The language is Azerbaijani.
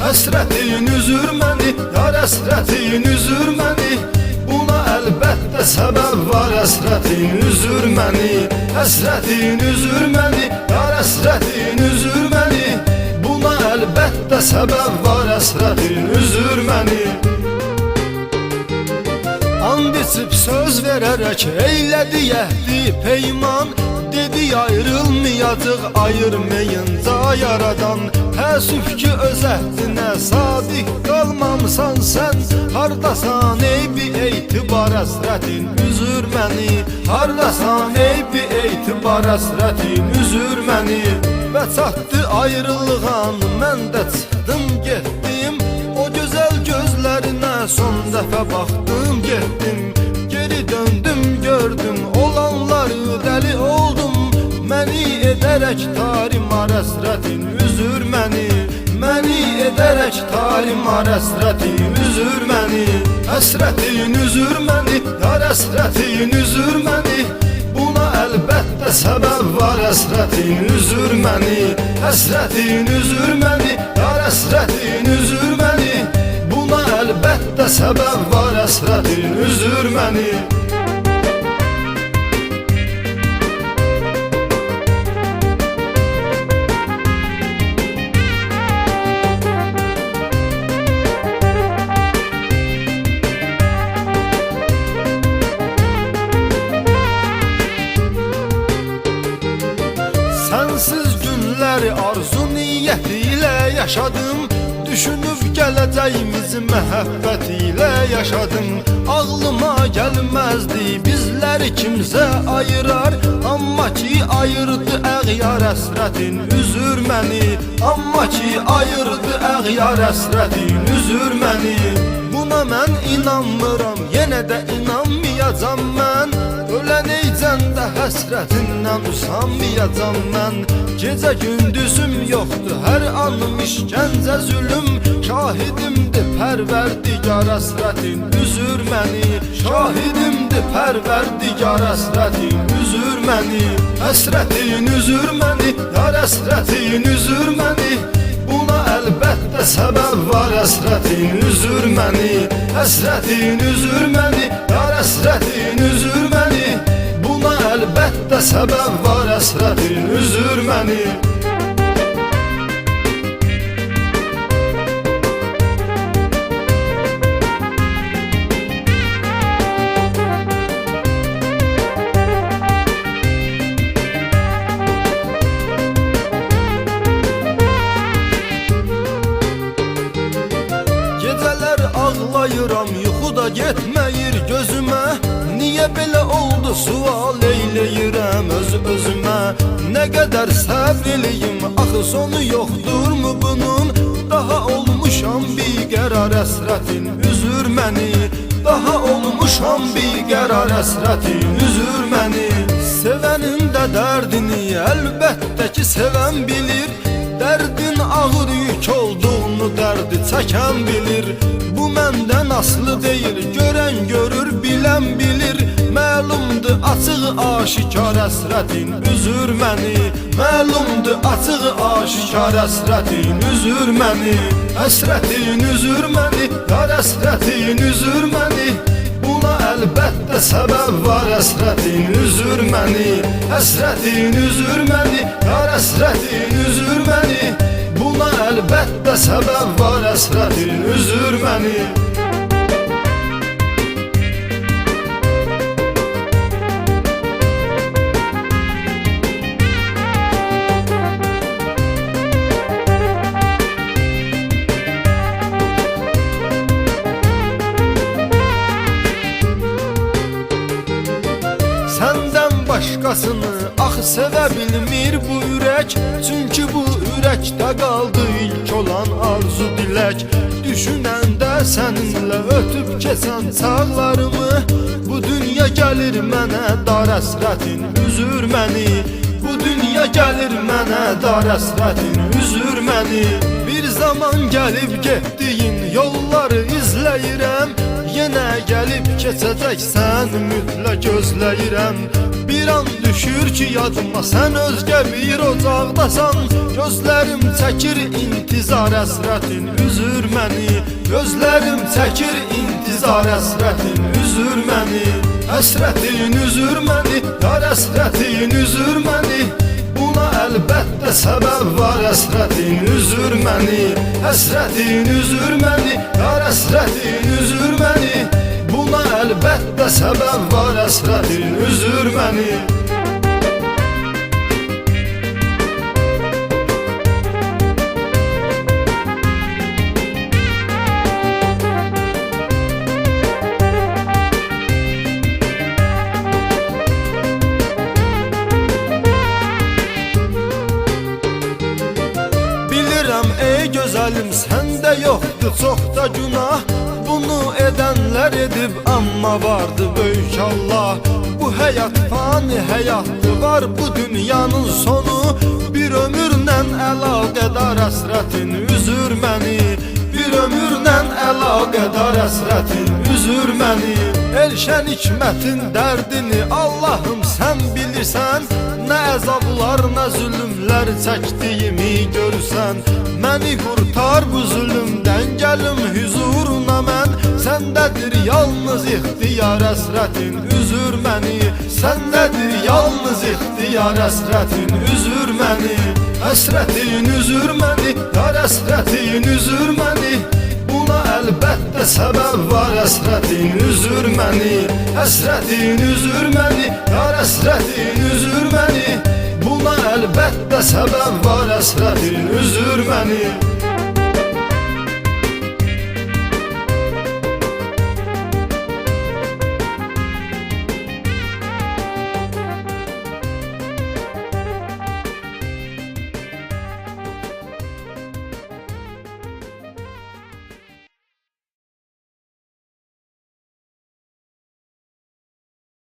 Həsrətin üzür məni, yar həsrətin üzür məni. Buna əlbəttə səbəb var, həsrətin üzür məni. Həsrətin üzür məni, yar həsrətin üzür məni. Buna əlbəttə səbəb var, həsrətin üzür məni. And içib söz verərək eylədi əhdi peyman. Dedi ayrılmayacaq ayırmayınca yaradan. Təəssüf ki öz əhdinə sadiq qalmamısan sən. Hardasan ey bir eytibar, həsrətin üzür məni. Hardasan ey bir eytibar, həsrətin üzür məni. Və çatdı ayrılığan, mən də çıxdım getdim. O gözəl gözlərinə son dəfə baxdım getdim. Geri döndüm gördüm olanları, dəli oldum. Məni edərək tarimar, həsrətin üzür məni. Məni edərək tarimar, həsrətin üzür məni. Həsrətin üzür məni, yar həsrətin üzür məni. Buna əlbəttə səbəb var, həsrətin üzür məni. Həsrətin üzür məni, yar həsrətin üzür məni. Buna əlbəttə səbəb var, həsrətin üzür məni. Sənsiz günləri arzu niyyəti ilə yaşadım. Düşünüb gələcəyimizi məhəbbət ilə yaşadım. Ağlıma gəlməzdi bizləri kimsə ayırar. Amma ki ayırdı əğyar, həsrətin üzür məni. Amma ki ayırdı əğyar, həsrətin üzür məni. Buna mən inanmıram, yenə də inanmayacam mən. Öləneycəndə həsrətindən usanmayacam mən. Gecə gündüzüm yoxdur, hər anım işgəncə zülüm. Şahidimdir pərverdigar, həsrətin üzür məni. Şahidimdir pərverdigar, həsrətin üzür məni. Həsrətin üzür məni, yar həsrətin üzür məni. Buna əlbəttə səbəb var, həsrətin üzür məni. Həsrətin üzür məni, yar həsrətin üzür məni. Buna əlbəttə səbəb var, həsrətin üzür məni. Ağlayıram, yuxuda getməyir gözümə. Niyə belə oldu sual eyləyirəm öz-özümə. Nə qədər səbr eləyim, axı sonu yoxdurmu bunun? Daha olmuşam biqərar, həsrətin üzür məni. Daha olmuşam biqərar, həsrətin üzür məni. Sevənin də dərdini əlbəttə ki sevən bilir. Dərdin ağır yük olduğunu dərdi çəkən bilir. Bu məndən aslı deyil, görən görür, bilən bilir. Məlumdur açıq aşikar, həsrətin üzür məni. Məlumdur açıq aşikar, həsrətin üzür məni. Həsrətin üzür məni, yar həsrətin üzür məni. Buna əlbəttə səbəb var, həsrətin üzür məni. Həsrətin üzür məni, yar həsrətin üzür məni. Buna əlbəttə səbəb var, həsrətin üzür məni. Səndən başqasını ax sevə bilmir bu ürək. Çünki bu ürəkdə qaldı ilk olan arzu dilək. Düşünəndə səninlə ötüb keçən çağlarımı. Bu dünya gəlir mənə dar, həsrətin üzür məni. Bu dünya gəlir mənə dar, həsrətin üzür məni. Bir zaman gəlib getdiyin yolları izləyirəm. Yenə gəlib keçəcəksən mütləq gözləyirəm. Bir Bir an düşür ki yadıma sen özgə bir ocaqdasan. Gözlərim çəkir intizar əsrətin üzür məni. Gözlərim çəkir intizar əsrətin üzür məni. Həsrətin üzür məni, yar əsrətin üzür məni. Buna əlbəttə səbəb var, əsrətin üzür məni. Həsrətin üzür məni, yar əsrətin üzür məni. Buna əlbəttə səbəb var, əsrətin üzür məni. Ey gözəlim, səndə yoxdur çox da günah. Bunu edənlər edib, amma vardı böyük Allah. Bu həyat fani həyatdır, var bu dünyanın sonu. Bir ömürlə əlaqədar əsrətin üzür məni. Bir ömürlə əlaqədar əsrətin üzür məni. Elşən hikmətin dərdini Allahım sən bilirsən. Nə əzablar, nə zülümlər çəkdiyimi görsən. Məni qurtar bu zülümdən, gəlim huzuruna mən. Səndədir yalnız ixtiyar, əsrətin üzür məni. Səndədir yalnız ixtiyar, əsrətin üzür məni. Əsrətin üzür məni, yar əsrətin üzür məni. Buna əlbəttə səbəb var, əsrətin üzür məni. Əsrətin üzür məni, yar əsrətin üzür məni. Buna əlbəttə səbəb var, əsrətin üzür məni.